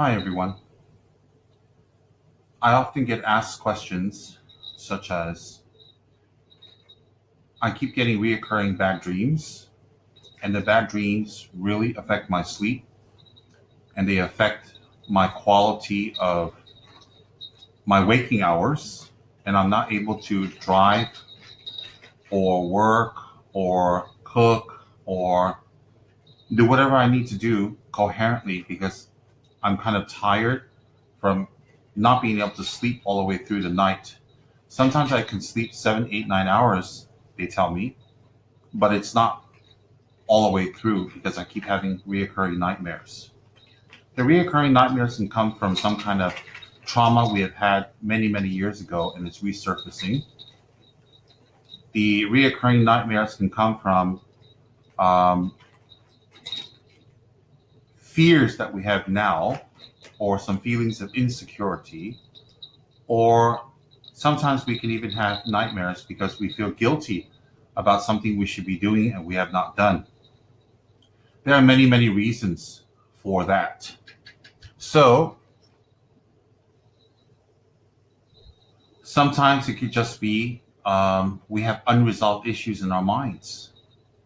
Hi, everyone. I often get asked questions such as, I keep getting reoccurring bad dreams, and the bad dreams really affect my sleep, and they affect my quality of my waking hours, and I'm not able to drive or work or cook or do whatever I need to do coherently because I'm kind of tired from not being able to sleep all the way through the night. Sometimes I can sleep 7, 8, 9 hours, they tell me, but it's not all the way through because I keep having reoccurring nightmares. The reoccurring nightmares can come from some kind of trauma we have had many, many years ago and it's resurfacing. The reoccurring nightmares can come from um, fears that we have now, or some feelings of insecurity, or sometimes we can even have nightmares because we feel guilty about something we should be doing and we have not done. There are many, many reasons for that. So sometimes it could just be we have unresolved issues in our minds.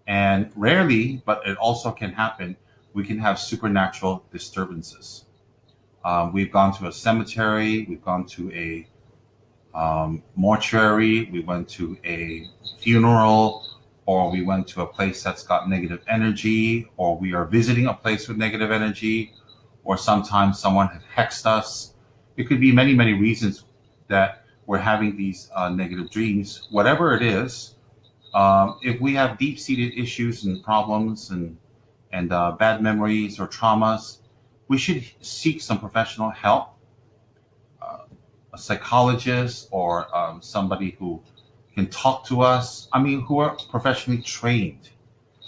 And rarely, but it also can happen, we can have supernatural disturbances. We've gone to a cemetery, we've gone to a mortuary, we went to a funeral, or we went to a place that's got negative energy, or we are visiting a place with negative energy, or sometimes someone had hexed us. It could be many, many reasons that we're having these negative dreams. Whatever it is, if we have deep-seated issues and problems and bad memories or traumas, we should seek some professional help, a psychologist or somebody who can talk to us. I mean, who are professionally trained.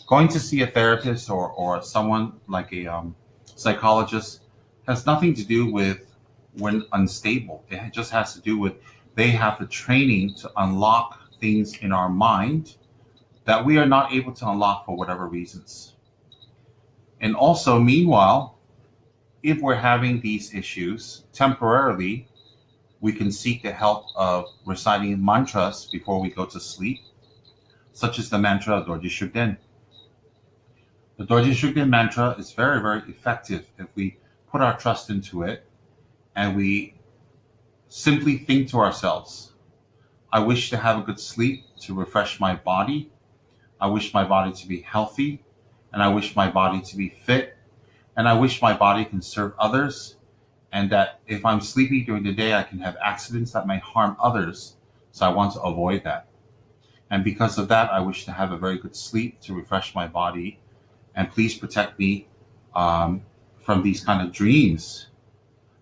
Going to see a therapist or someone like a psychologist has nothing to do with when unstable. It just has to do with they have the training to unlock things in our mind that we are not able to unlock for whatever reasons. And also, meanwhile, if we're having these issues temporarily, we can seek the help of reciting mantras before we go to sleep, such as the mantra of Dorje Shugden. The Dorje Shugden mantra is very, very effective if we put our trust into it and we simply think to ourselves, I wish to have a good sleep to refresh my body. I wish my body to be healthy, and I wish my body to be fit, and I wish my body can serve others, and that if I'm sleepy during the day, I can have accidents that may harm others. So I want to avoid that. And because of that, I wish to have a very good sleep to refresh my body. And please protect me from these kind of dreams.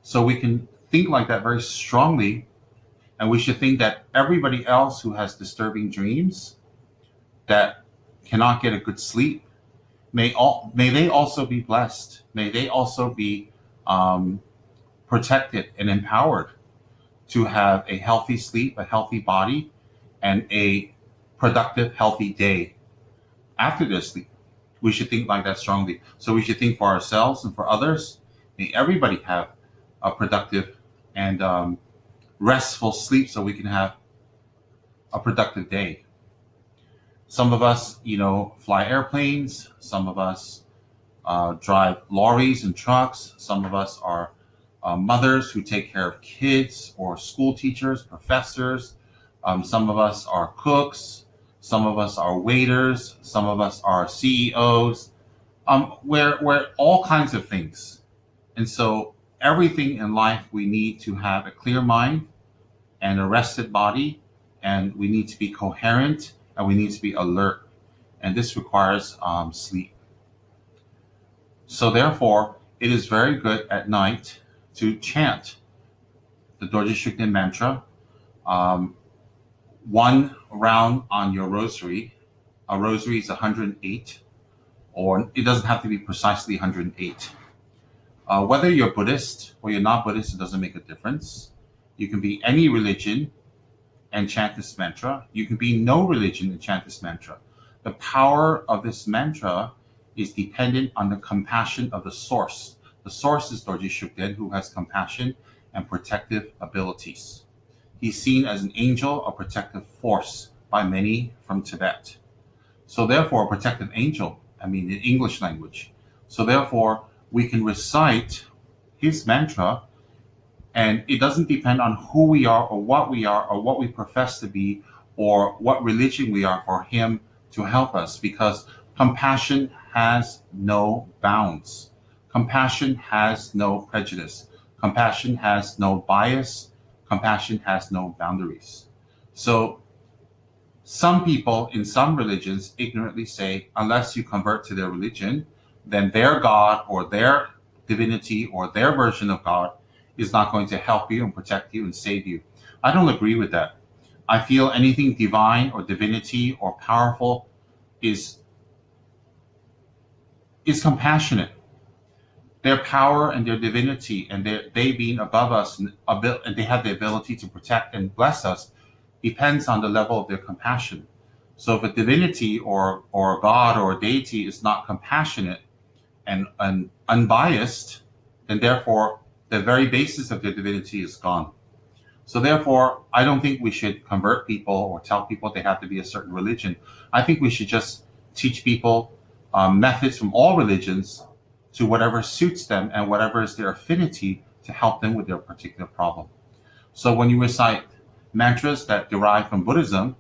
So we can think like that very strongly. And we should think that everybody else who has disturbing dreams that cannot get a good sleep, may they also be blessed. May they also be protected and empowered to have a healthy sleep, a healthy body, and a productive, healthy day after their sleep. We should think like that strongly. So we should think for ourselves and for others. May everybody have a productive and restful sleep so we can have a productive day. Some of us, fly airplanes. Some of us drive lorries and trucks. Some of us are mothers who take care of kids or school teachers, professors. Some of us are cooks. Some of us are waiters. Some of us are CEOs. We're all kinds of things. And so everything in life, we need to have a clear mind and a rested body, and we need to be coherent, and we need to be alert. And this requires sleep. So therefore, it is very good at night to chant the Dorje Shugden mantra, one round on your rosary. A rosary is 108, or it doesn't have to be precisely 108. Whether you're Buddhist or you're not Buddhist, it doesn't make a difference. You can be any religion and chant this mantra. You can be no religion and chant this mantra. The power of this mantra is dependent on the compassion of the source. The source is Dorje Shugden, who has compassion and protective abilities. He's seen as an angel, a protective force by many from Tibet. So therefore, a protective angel, in English language. So therefore, we can recite his mantra, and it doesn't depend on who we are or what we profess to be or what religion we are for him to help us, because compassion has no bounds. Compassion has no prejudice. Compassion has no bias. Compassion has no boundaries. So some people in some religions ignorantly say, unless you convert to their religion, then their God or their divinity or their version of God is not going to help you and protect you and save you. I don't agree with that. I feel anything divine or divinity or powerful is compassionate. Their power and their divinity and they being above us and they have the ability to protect and bless us depends on the level of their compassion. So if a divinity or a God or a deity is not compassionate and unbiased, then therefore the very basis of their divinity is gone. So therefore, I don't think we should convert people or tell people they have to be a certain religion. I think we should just teach people methods from all religions to whatever suits them and whatever is their affinity to help them with their particular problem. So when you recite mantras that derive from Buddhism,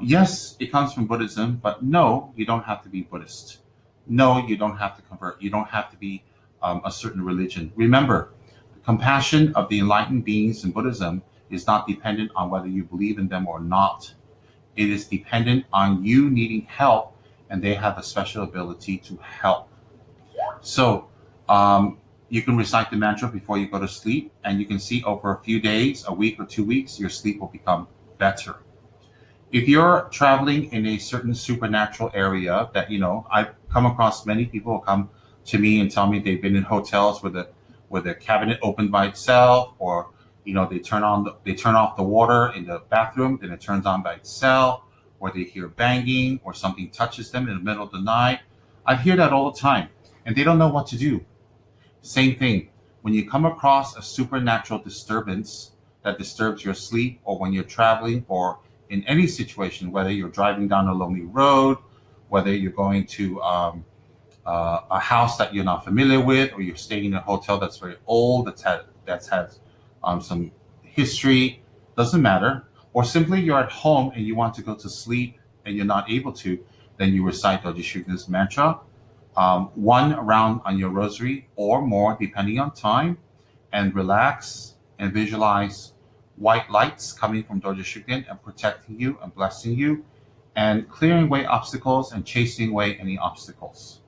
yes, it comes from Buddhism, but no, you don't have to be Buddhist. No, you don't have to convert. You don't have to be a certain religion. Remember, the compassion of the enlightened beings in Buddhism is not dependent on whether you believe in them or not. It is dependent on you needing help, and they have a special ability to help. So you can recite the mantra before you go to sleep, and you can see over a few days, a week or 2 weeks, your sleep will become better. If you're traveling in a certain supernatural area that, I've come across many people who come to me and tell me they've been in hotels where the cabinet opened by itself, or, they turn off the water in the bathroom, then it turns on by itself, or they hear banging or something touches them in the middle of the night. I hear that all the time, and they don't know what to do. Same thing. When you come across a supernatural disturbance that disturbs your sleep, or when you're traveling, or in any situation, whether you're driving down a lonely road, whether you're going to a house that you're not familiar with, or you're staying in a hotel that's very old, that's had some history, doesn't matter, or simply you're at home and you want to go to sleep and you're not able to, then you recite Dorje Shugden's mantra, one round on your rosary or more, depending on time, and relax and visualize white lights coming from Dorje Shugden and protecting you and blessing you and clearing away obstacles and chasing away any obstacles.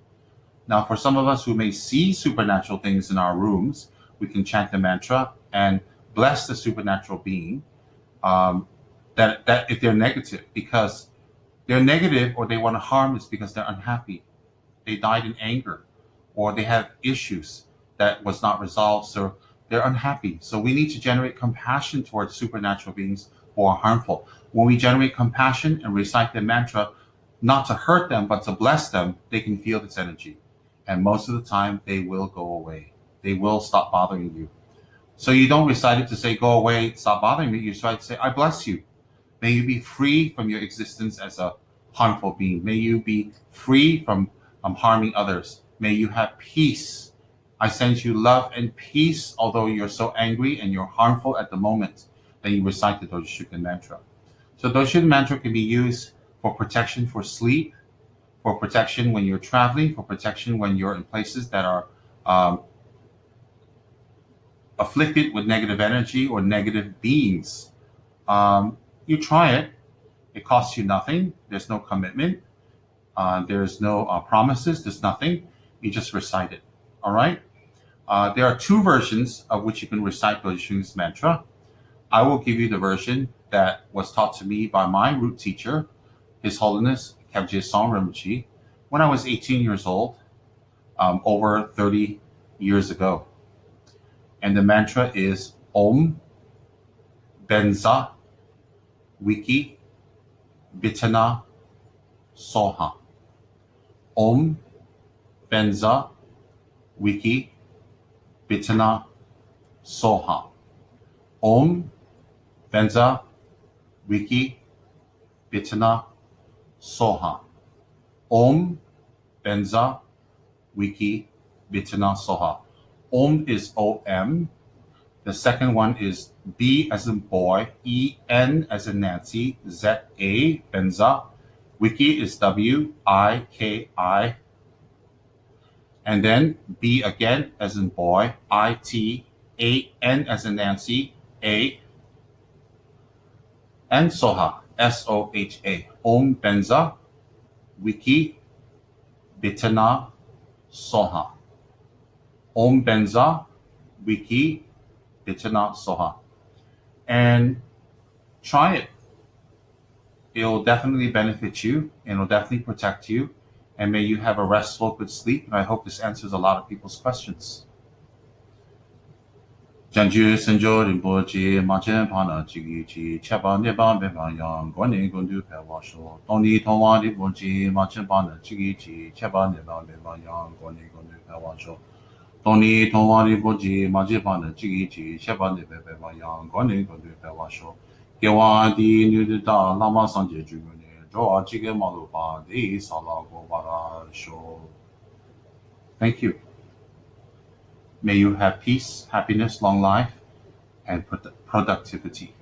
Now, for some of us who may see supernatural things in our rooms, we can chant the mantra and bless the supernatural being that if they're negative, because they're negative or they want to harm is because they're unhappy. They died in anger, or they have issues that was not resolved, so they're unhappy. So we need to generate compassion towards supernatural beings who are harmful. When we generate compassion and recite the mantra, not to hurt them, but to bless them, they can feel this energy. And most of the time, they will go away. They will stop bothering you. So you don't recite it to say, go away, stop bothering me. You recite to say, I bless you. May you be free from your existence as a harmful being. May you be free from harming others. May you have peace. I send you love and peace, although you're so angry and you're harmful at the moment. Then you recite the Dorje Shugden mantra. So Dorje Shugden mantra can be used for protection for sleep, for protection when you're traveling, for protection when you're in places that are afflicted with negative energy or negative beings. You try it. It costs you nothing. There's no commitment. There's no promises. There's nothing. You just recite it. All right? There are two versions of which you can recite Dorje Shugden's mantra. I will give you the version that was taught to me by my root teacher, His Holiness Kyabje Zong Rinpoche, when I was 18 years old, over 30 years ago. And the mantra is Om Benza Wiki Bitana Soha. Om Benza Wiki Bitana Soha. Om Benza Wiki Bitana Soha. Om Benza Wiki Bitana Soha. Om is O-M. The second one is B as in boy, E-N as in Nancy, Z-A, Benza. Wiki is W-I-K-I. And then B again as in boy, I-T-A-N as in Nancy, A. And Soha, S-O-H-A. Om Benza Wiki Bitana Soha. Om Benza Wiki Bitana Soha. And try it. It'll definitely benefit you and it'll definitely protect you. And may you have a restful, good sleep. And I hope this answers a lot of people's questions. Janju Senjo Rinpoche, Machen Pana Chigi, Chapa Neba Beba Yang, Guane Gundu Pewasho, Tony Towa Rinpoche, Machen Pana Chigi, Chapa Neba Beba Yang, Guane Gundu Pewasho. Tony Towa Rinpoche, Machen Pana Chigi, Chapa Neba Beba Yang, Guane Gundu Pewasho. Gewa Di Nuda Lama Sanje Jugune, Joa Chige Malupa, Di Sala Gobara Sho. Thank you. May you have peace, happiness, long life, and productivity.